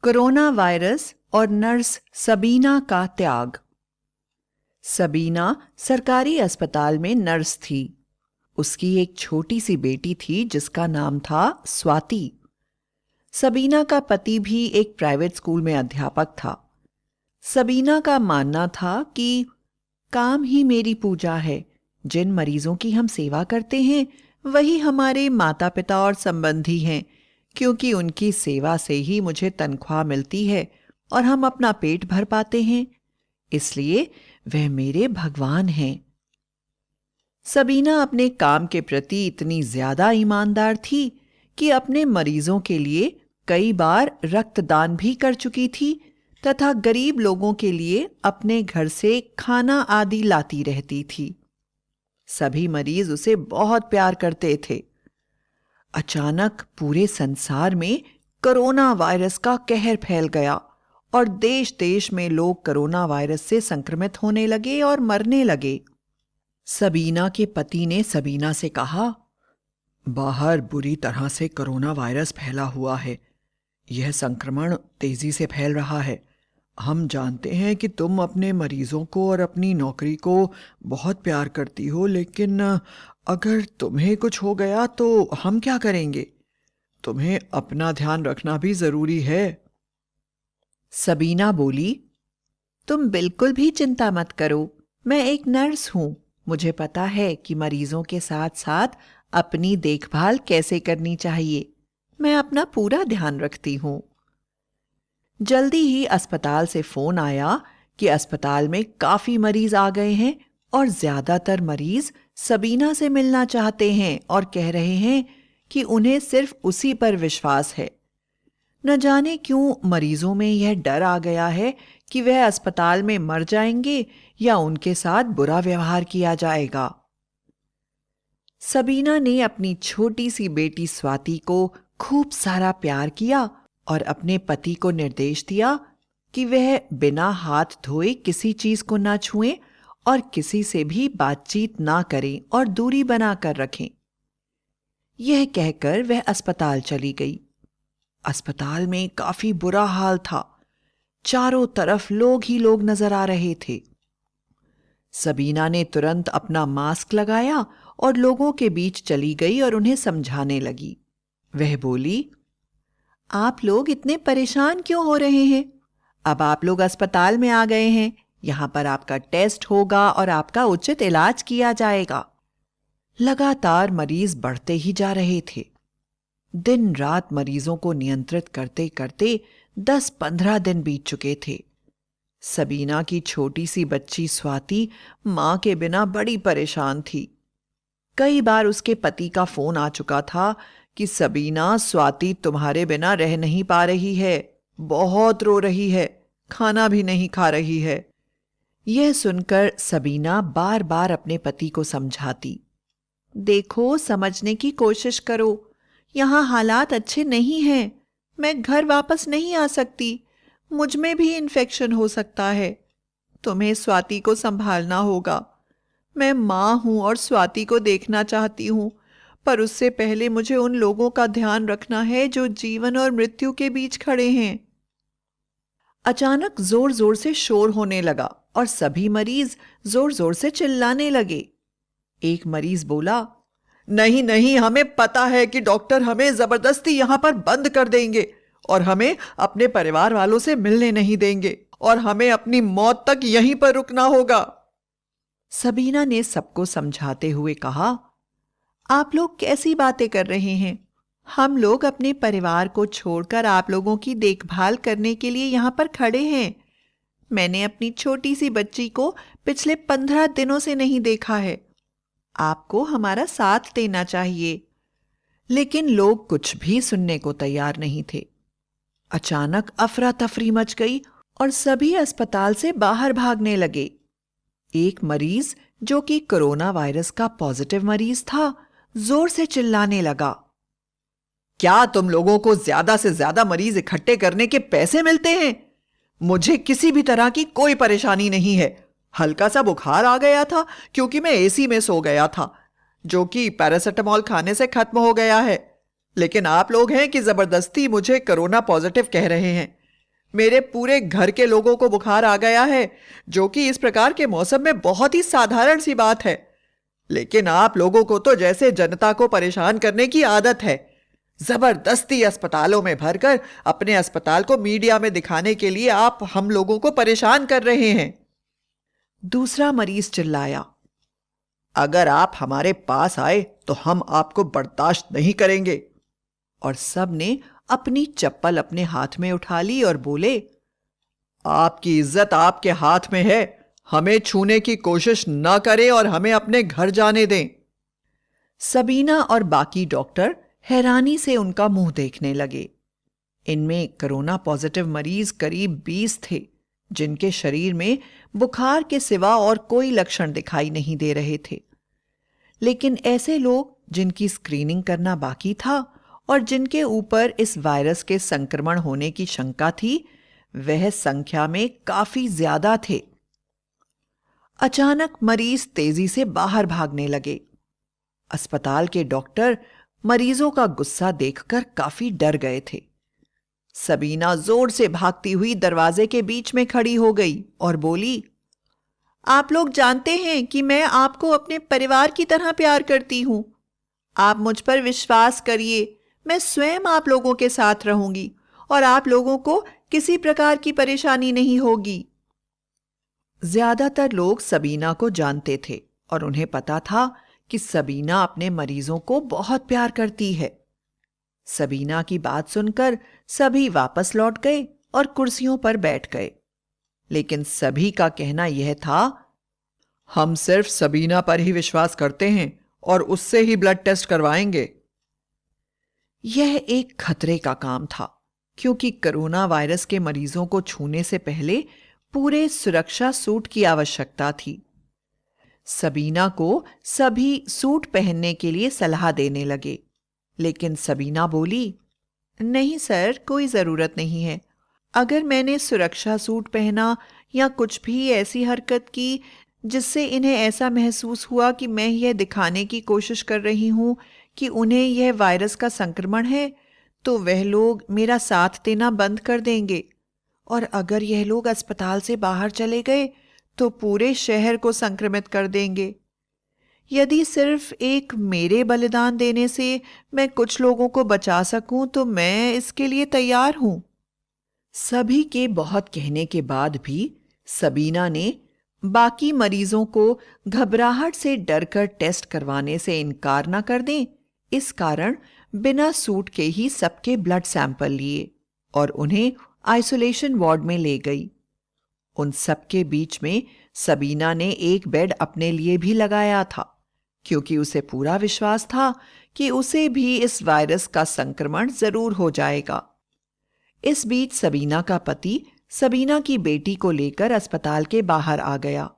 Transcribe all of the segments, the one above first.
Corona virus और nurse Sabina का त्याग। सबीना सरकारी अस्पताल में नर्स थी। उसकी एक छोटी सी बेटी थी जिसका नाम था स्वाति। सबीना का पति भी एक प्राइवेट स्कूल में अध्यापक था। सबीना का मानना था कि काम ही मेरी पूजा है। जिन मरीजों की हम सेवा करते हैं वही हमारे माता पिता और संबंधी हैं, क्योंकि उनकी सेवा से ही मुझे तनख्वाह मिलती है और हम अपना पेट भर पाते हैं, इसलिए वह मेरे भगवान हैं। सबीना अपने काम के प्रति इतनी ज्यादा ईमानदार थी कि अपने मरीजों के लिए कई बार रक्तदान भी कर चुकी थी तथा गरीब लोगों के लिए अपने घर से खाना आदि लाती रहती थी। सभी मरीज उसे बहुत प्यार करते थे। अचानक पूरे संसार में कोरोना वायरस का कहर फैल गया और देश देश में लोग कोरोना वायरस से संक्रमित होने लगे और मरने लगे। सबीना के पति ने सबीना से कहा, बाहर बुरी तरह से कोरोना वायरस फैला हुआ है। यह संक्रमण तेजी से फैल रहा है। हम जानते हैं कि तुम अपने मरीजों को और अपनी नौकरी को बहुत प्यार करती हो, लेकिन अगर तुम्हें कुछ हो गया तो हम क्या करेंगे? तुम्हें अपना ध्यान रखना भी जरूरी है। सबीना बोली, तुम बिल्कुल भी चिंता मत करो। मैं एक नर्स हूं। मुझे पता है कि मरीजों के साथ साथ अपनी देखभाल कैसे करनी चाहिए। मैं अपना पूरा ध्यान रखती हूं। जल्दी ही अस्पताल से फोन आया कि अस्पताल में काफी मरीज आ गए हैं और ज्यादातर मरीज सबीना से मिलना चाहते हैं और कह रहे हैं कि उन्हें सिर्फ उसी पर विश्वास है। न जाने क्यों मरीजों में यह डर आ गया है कि वह अस्पताल में मर जाएंगे या उनके साथ बुरा व्यवहार किया जाएगा। सबीना ने अपनी छोटी सी बेटी स्वाति को खूब सारा प्यार किया और अपने पति को निर्देश दिया कि वह बिना हाथ धोए किसी चीज को ना छुएं और किसी से भी बातचीत ना करें और दूरी बनाकर रखें। यह कहकर वह अस्पताल चली गई। अस्पताल में काफी बुरा हाल था। चारों तरफ लोग ही लोग नजर आ रहे थे। सबीना ने तुरंत अपना मास्क लगाया और लोगों के बीच चली गई और उन्हें समझाने लगी। वह बोली, आप लोग इतने परेशान क्यों हो रहे हैं? अब आप लोग अस्पताल में आ गए हैं। यहां पर आपका टेस्ट होगा और आपका उचित इलाज किया जाएगा। लगातार मरीज बढ़ते ही जा रहे थे। दिन रात मरीजों को नियंत्रित करते करते 10-15 दिन बीत चुके थे। सबीना की छोटी सी बच्ची स्वाति मां के बिना बड़ी परेशान थी। कई बार उसके पति का फोन आ चुका था कि सबीना, स्वाति तुम्हारे बिना रह नहीं पा रही है, बहुत रो रही है, खाना भी नहीं खा रही है। यह सुनकर सबीना बार बार अपने पति को समझाती, देखो, समझने की कोशिश करो, यहां हालात अच्छे नहीं हैं। मैं घर वापस नहीं आ सकती। मुझ में भी इन्फेक्शन हो सकता है। तुम्हें स्वाति को संभालना होगा। मैं मां हूं और स्वाति को देखना चाहती हूं, पर उससे पहले मुझे उन लोगों का ध्यान रखना है जो जीवन और मृत्यु के बीच खड़े हैं। अचानक जोर जोर से शोर होने लगा और सभी मरीज जोर जोर से चिल्लाने लगे। एक मरीज बोला, नहीं नहीं, हमें पता है कि डॉक्टर हमें जबरदस्ती यहां पर बंद कर देंगे और हमें अपने परिवार वालों से मिलने नहीं देंगे और हमें अपनी मौत तक यहीं पर रुकना होगा। सबीना ने सबको समझाते हुए कहा, आप लोग कैसी बातें कर रहे हैं? हम लोग अपने परिवार को छोड़कर आप लोगों की देखभाल करने के लिए यहां पर खड़े हैं। मैंने अपनी छोटी सी बच्ची को पिछले 15 दिनों से नहीं देखा है। आपको हमारा साथ देना चाहिए। लेकिन लोग कुछ भी सुनने को तैयार नहीं थे। अचानक अफरा तफरी मच गई और सभी अस्पताल से बाहर भागने लगे। एक मरीज, जो कि कोरोना वायरस का पॉजिटिव मरीज था, जोर से चिल्लाने लगा, क्या तुम लोगों को ज्यादा से ज्यादा मरीज इकट्ठे करने के पैसे मिलते हैं? मुझे किसी भी तरह की कोई परेशानी नहीं है। हल्का सा बुखार आ गया था क्योंकि मैं एसी में सो गया था, जो कि पैरासिटामॉल खाने से खत्म हो गया है। लेकिन आप लोग हैं कि जबरदस्ती मुझे कोरोना पॉजिटिव कह रहे हैं। मेरे पूरे घर के लोगों को बुखार आ गया है, जो कि इस प्रकार के मौसम में बहुत ही साधारण सी बात है। लेकिन आप लोगों को तो जैसे जनता को परेशान करने की आदत है। जबरदस्ती अस्पतालों में भरकर अपने अस्पताल को मीडिया में दिखाने के लिए आप हम लोगों को परेशान कर रहे हैं। दूसरा मरीज चिल्लाया, अगर आप हमारे पास आए तो हम आपको बर्दाश्त नहीं करेंगे। और सब ने अपनी चप्पल अपने हाथ में उठा ली और बोले, आपकी इज्जत आपके हाथ में है, हमें छूने की कोशिश न करें और हमें अपने घर जाने दें। सबीना और बाकी डॉक्टर हैरानी से उनका मुंह देखने लगे। इनमें कोरोना पॉजिटिव मरीज करीब 20 थे, जिनके शरीर में बुखार के सिवा और कोई लक्षण दिखाई नहीं दे रहे थे। लेकिन ऐसे लोग जिनकी स्क्रीनिंग करना बाकी था और जिनके ऊपर इस वायरस के संक्रमण होने की शंका थी, वह संख्या में काफी ज्यादा थे। अचानक मरीज तेजी से बाहर भागने लगे। अस्पताल के डॉक्टर मरीजों का गुस्सा देखकर काफी डर गए थे। सबीना जोर से भागती हुई दरवाजे के बीच में खड़ी हो गई और बोली, आप लोग जानते हैं कि मैं आपको अपने परिवार की तरह प्यार करती हूं। आप मुझ पर विश्वास करिए, मैं स्वयं आप लोगों के साथ रहूंगी और आप लोगों को किसी प्रकार की परेशानी नहीं होगी। ज्यादातर लोग सबीना को जानते थे और उन्हें पता था कि सबीना अपने मरीजों को बहुत प्यार करती है। सबीना की बात सुनकर सभी वापस लौट गए और कुर्सियों पर बैठ गए। लेकिन सभी का कहना यह था, हम सिर्फ सबीना पर ही विश्वास करते हैं और उससे ही ब्लड टेस्ट करवाएंगे। यह एक खतरे का काम था, क्योंकि कोरोना वायरस के मरीजों को छूने से पहले पूरे सुरक्षा सूट की आवश्यकता थी। सबीना को सभी सूट पहनने के लिए सलाह देने लगे, लेकिन सबीना बोली, नहीं सर, कोई जरूरत नहीं है। अगर मैंने सुरक्षा सूट पहना या कुछ भी ऐसी हरकत की जिससे इन्हें ऐसा महसूस हुआ कि मैं यह दिखाने की कोशिश कर रही हूं कि उन्हें यह वायरस का संक्रमण है, तो वह लोग मेरा साथ देना बंद कर देंगे। और अगर यह लोग अस्पताल से बाहर चले गए तो पूरे शहर को संक्रमित कर देंगे। यदि सिर्फ एक मेरे बलिदान देने से मैं कुछ लोगों को बचा सकूं तो मैं इसके लिए तैयार हूं। सभी के बहुत कहने के बाद भी सबीना ने बाकी मरीजों को घबराहट से डरकर टेस्ट करवाने से इनकार न कर दें, इस कारण बिना सूट के ही सबके ब्लड सैंपल लिए और उन्हें आइसोलेशन वार्ड में ले गई। उन सबके बीच में सबीना ने एक बेड अपने लिए भी लगाया था, क्योंकि उसे पूरा विश्वास था कि उसे भी इस वायरस का संक्रमण जरूर हो जाएगा। इस बीच सबीना का पति सबीना की बेटी को लेकर अस्पताल के बाहर आ गया।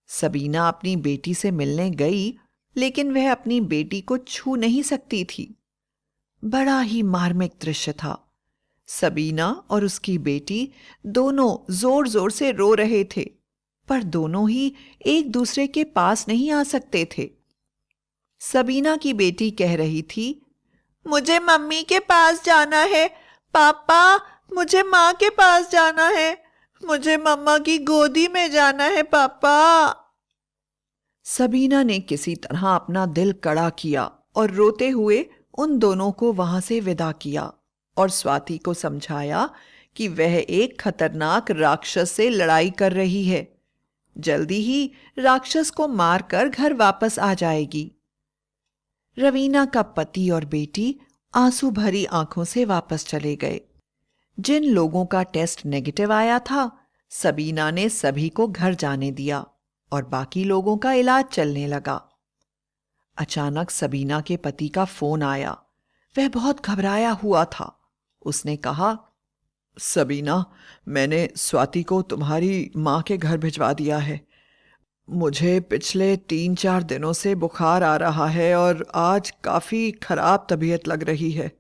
सबीना अपनी बेटी से मिलने गई, लेकिन वह अपनी बेटी को छू नहीं सकती थी। बड़ा ही मार्मिक दृश्य था। सबीना और उसकी बेटी दोनों जोर जोर से रो रहे थे, पर दोनों ही एक दूसरे के पास नहीं आ सकते थे। सबीना की बेटी कह रही थी, मुझे मम्मी के पास जाना है, पापा मुझे माँ के पास जाना है, मुझे मम्मा की गोदी में जाना है पापा। सबीना ने किसी तरह अपना दिल कड़ा किया और रोते हुए उन दोनों को वहां से विदा किया और स्वाति को समझाया कि वह एक खतरनाक राक्षस से लड़ाई कर रही है। जल्दी ही राक्षस को मारकर घर वापस आ जाएगी। रवीना का पति और बेटी आंसू भरी आंखों से वापस चले गए। जिन लोगों का टेस्ट नेगेटिव आया था, सबीना ने सभी को घर जाने दिया और बाकी लोगों का इलाज चलने लगा। अचानक सबीना के पति का फोन आया। वह बहुत घबराया हुआ था। उसने कहा, सबीना, मैंने स्वाति को तुम्हारी माँ के घर भिजवा दिया है। मुझे पिछले 3-4 दिनों से बुखार आ रहा है और आज काफ़ी खराब तबीयत लग रही है।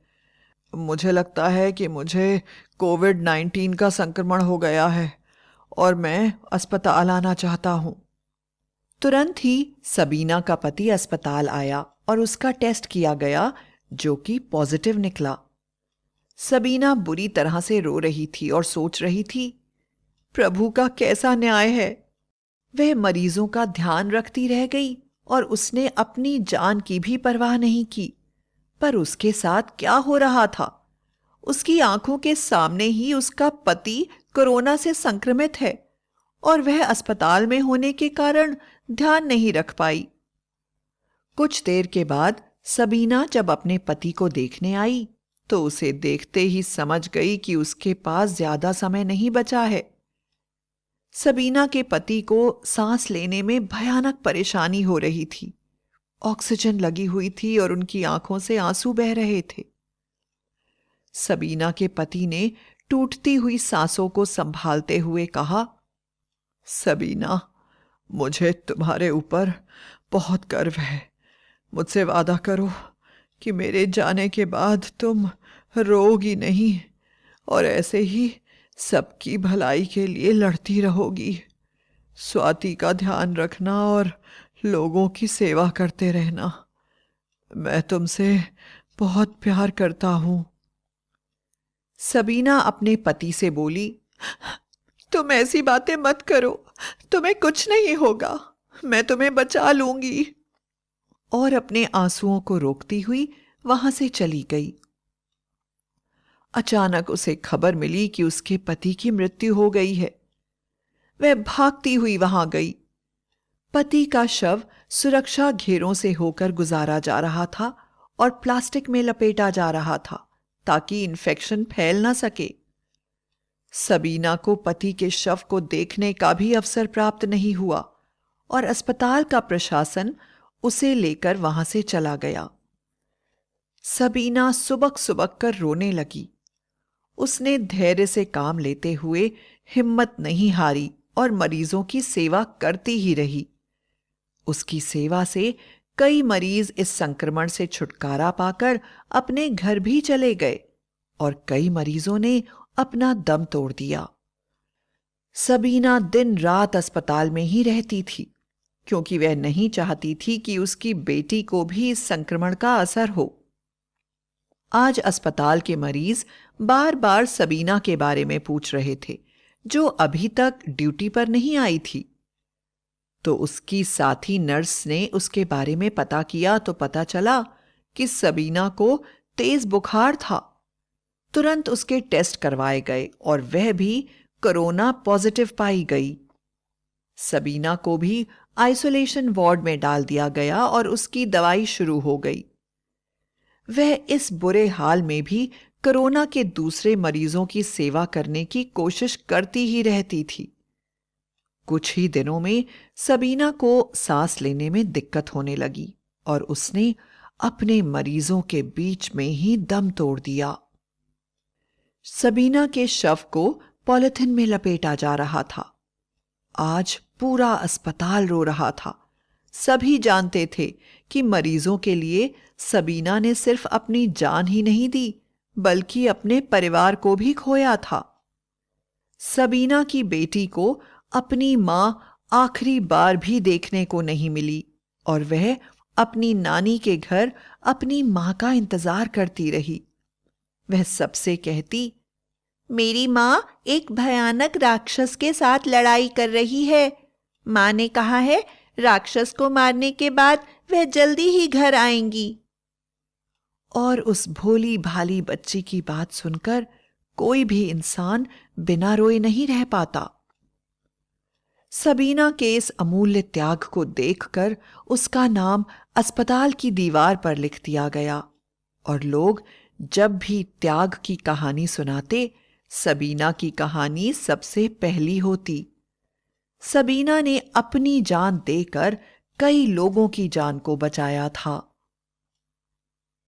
मुझे लगता है कि मुझे कोविड-19 का संक्रमण हो गया है और मैं अस्पताल आना चाहता हूँ। तुरंत ही सबीना का पति अस्पताल आया और उसका टेस्ट किया गया, जो कि पॉजिटिव निकला। सबीना बुरी तरह से रो रही थी और सोच रही थी, प्रभु का कैसा न्याय है। वह मरीजों का ध्यान रखती रह गई और उसने अपनी जान की भी परवाह नहीं की। पर उसके साथ क्या हो रहा था? उसकी आंखों के सामने ही उसका पति कोरोना से संक्रमित है और वह अस्पताल में होने के कारण ध्यान नहीं रख पाई। कुछ देर के बाद सबीना जब अपने पति को देखने आई तो उसे देखते ही समझ गई कि उसके पास ज्यादा समय नहीं बचा है। सबीना के पति को सांस लेने में भयानक परेशानी हो रही थी। ऑक्सीजन लगी हुई थी और उनकी आंखों से आंसू बह रहे थे। सबीना के पति ने टूटती हुई सांसों को संभालते हुए कहा, सबीना, मुझे तुम्हारे ऊपर बहुत गर्व है। मुझसे वादा करो कि मेरे जाने के बाद तुम रोगी नहीं और ऐसे ही सबकी भलाई के लिए लड़ती रहोगी। स्वाति का ध्यान रखना और लोगों की सेवा करते रहना। मैं तुमसे बहुत प्यार करता हूं। सबीना अपने पति से बोली, तुम ऐसी बातें मत करो, तुम्हें कुछ नहीं होगा, मैं तुम्हें बचा लूंगी। और अपने आंसुओं को रोकती हुई वहां से चली गई। अचानक उसे खबर मिली कि उसके पति की मृत्यु हो गई है। वह भागती हुई वहां गई। पति का शव सुरक्षा घेरों से होकर गुजारा जा रहा था और प्लास्टिक में लपेटा जा रहा था ताकि इन्फेक्शन फैल न सके। सबीना को पति के शव को देखने का भी अवसर प्राप्त नहीं हुआ और अस्पताल का प्रशासन उसे लेकर वहां से चला गया। सबीना सुबक सुबक कर रोने लगी। उसने धैर्य से काम लेते हुए हिम्मत नहीं हारी और मरीजों की सेवा करती ही रही। उसकी सेवा से कई मरीज इस संक्रमण से छुटकारा पाकर अपने घर भी चले गए और कई मरीजों ने अपना दम तोड़ दिया। सबीना दिन रात अस्पताल में ही रहती थी क्योंकि वह नहीं चाहती थी कि उसकी बेटी को भी इस संक्रमण का असर हो। आज अस्पताल के मरीज बार बार सबीना के बारे में पूछ रहे थे, जो अभी तक ड्यूटी पर नहीं आई थी। तो उसकी साथी नर्स ने उसके बारे में पता किया तो पता चला कि सबीना को तेज बुखार था। तुरंत उसके टेस्ट करवाए गए और वह भी कोरोना पॉजिटिव पाई गई। सबीना को भी आइसोलेशन वार्ड में डाल दिया गया और उसकी दवाई शुरू हो गई। वह इस बुरे हाल में भी कोरोना के दूसरे मरीजों की सेवा करने की कोशिश करती ही रहती थी। कुछ ही दिनों में सबीना को सांस लेने में दिक्कत होने लगी और उसने अपने मरीजों के बीच में ही दम तोड़ दिया। सबीना के शव को पॉलिथीन में लपेटा जा रहा था। आज पूरा अस्पताल रो रहा था। सभी जानते थे कि मरीजों के लिए सबीना ने सिर्फ अपनी जान ही नहीं दी, बल्कि अपने परिवार को भी खोया था। सबीना की बेटी को अपनी मां आखिरी बार भी देखने को नहीं मिली और वह अपनी नानी के घर अपनी मां का इंतजार करती रही। वह सबसे कहती, मेरी मां एक भयानक राक्षस के साथ लड़ाई कर रही है। मां ने कहा है राक्षस को मारने के बाद वह जल्दी ही घर आएंगी। और उस भोली भाली बच्ची की बात सुनकर कोई भी इंसान बिना रोए नहीं रह पाता। सबीना के इस अमूल्य त्याग को देखकर उसका नाम अस्पताल की दीवार पर लिख दिया गया और लोग जब भी त्याग की कहानी सुनाते, सबीना की कहानी सबसे पहली होती। सबीना ने अपनी जान देकर कई लोगों की जान को बचाया था।